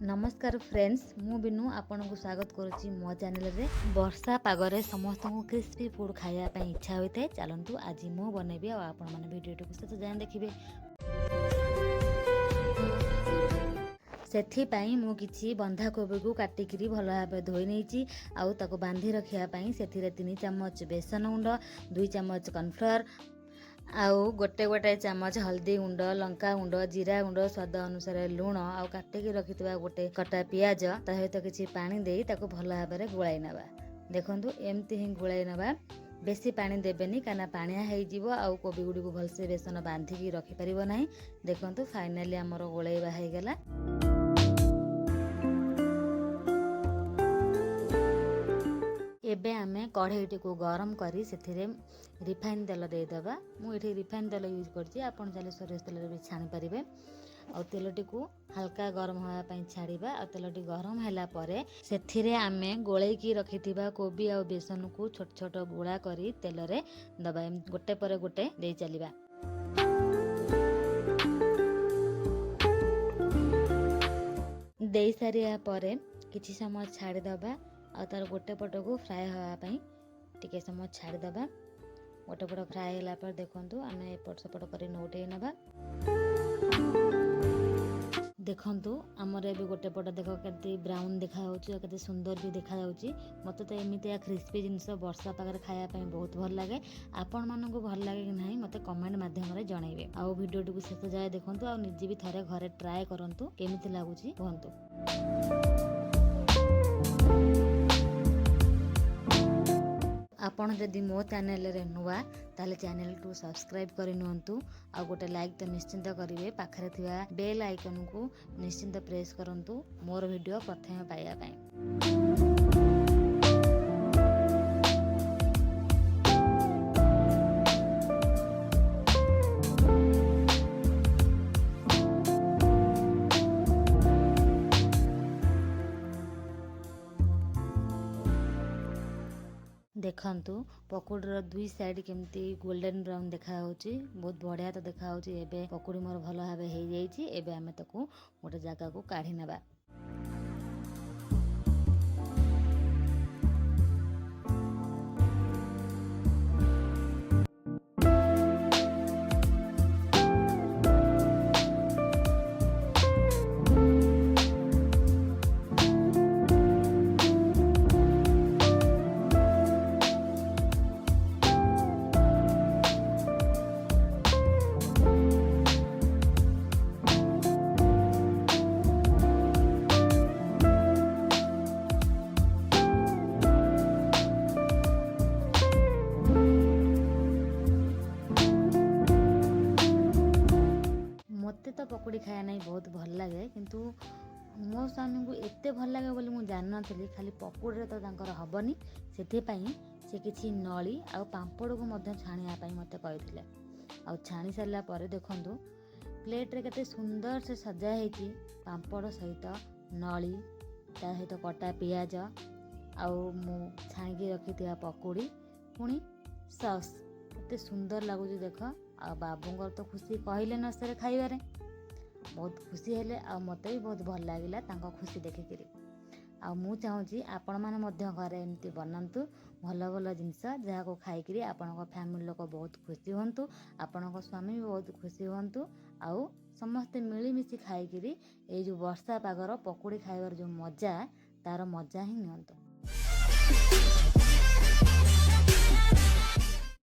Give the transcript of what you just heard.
नमस्कार फ्रेंड्स मु बिनु आपन को स्वागत करुच्ची मो चैनल रे वर्षा पागरे समस्त को क्रिस्पी फूड खाया पे इच्छा होता है। चलतु आज मु बनैबी आ आपण माने वीडियो को सहित जान देखिबे। सेथिपाई मु किछि बंधाकोबी को काटिकी भल भाव धोई नहीं आउ ताको बांधी रखिया पाई सेथिरे 3 चम्मच बेसन गुंड 2 चम्मच कॉर्नफ्लोर आउ गोटे गोटे चम्मच हल्दी गुंड लंका गुंड जीरा गुंड स्वाद अनुसार लुण आउ काटिकी रखिथिबा गोटे कटा पियाज ता सहित किछि पानी देई ताको भल भाव गोलाई नबा। देखंतु एमती ही गोलाई नबा, बेसी पानी देबेनी काना पानिया हेई जीवो आउ कोबी गुडी को भलसे बेसन बांधिकी रखि परिबो नाही। देखंतु फाइनली हमर गोलाइबा हेई गेला। एबे आमे कढ़ईटी को गरम करी सेथिरे रिफाइन तेल दे दबा। मु एठी रिफाइन तेल यूज करछि, आपण चाले सोरिष तेल रे भी छाणी परिबे। आ तेलटी को हल्का गरम होया पई छाड़ीबा। आ तेलटी गरम हैला परे सेथिरे आमे गोळै की रखिथिबा कोबी आ बेसन को छोट छोट गोळा करी तेल रे दबा। गोटे परे गोटे दे चलीबा। देई सारिया परे किछि समय छाड़ी दबा। आ तार गोटे पट को फ्राए होया पई टिके समय छाड़ी दबा। गोटे पट फ्राए होला पर देखंतु आमे एपट सेपट करी नोटे नबा। देखंतु हमर एबे गोटे पट देखो केते ब्राउन देखा होची, केते सुंदर भी देखा जाउची। मते तो एमितिया क्रिस्पी जिंस वर्षा पागर खाया पई बहुत भल लागे। आपण मानको भल लागे कि नाही मते कमेंट माध्यम रे जणाइबे। आ वीडियो टिकु शेष जाय देखंतु आ निजे भी थरे घरे ट्राई करंतु केमिति लागुची कहंतु। आपण जदि मो चैनल रे नुआ ताले चैनल को सब्सक्राइब करि नंतु आ गोटे लाइक तो निश्चिंत करिवे। पाखरे थिबा बेल आइकन को निश्चिंत प्रेस करंतु मोर वीडियो प्रथमे पाइया पई। देखंतु पकोड़ीर दुई साइड केमती गोल्डन ब्राउन देखा होची, बहुत बढ़िया तो देखा होची। एबे पकोड़ी मोर भल भाबे हेई जाईची। एबे आमे ताकू गोटे जगह को काढी नेबा। मते तो पकोड़ी खाया नहीं बहुत भल लगे, किंतु मो स्वामी को एते भल लगे बोली मु जान नथली। खाली पकोड़ी तो तांकर हबनी, सेथि पई से किछि नळी आ पांपड़ को मध्य छाणिया पई मते कहिथिले। आ छाणी सारला परे देखंतु प्लेट रे केते सुंदर से सजा हेची। पांपड़ सहित नळी ता सहित कटा पियाज आ मु छाणी के रखिथिया पकोड़ी पुणी सॉस केते सुंदर लागुची देख। आ बाबूंगर तो खुशी कहले न सरे खाइबारे बहुत खुशी हेले। आ मते भी बहुत भल लागिला तांको खुशी देखिकिरी। आ मु चाहूची आपण माने मध्य घरे एमती बनांतु भल भल जिंस जहा को खाइकिरी आपनको फैमिली लोक बहुत खुशी होंतु, आपनको स्वामी भी बहुत खुशी होंतु। आउ समस्ते मिली मिसी खाइकिरी ए जो वर्षा पागर पकोड़ी खाइबार जो मजा तार मजा ही नियंतु।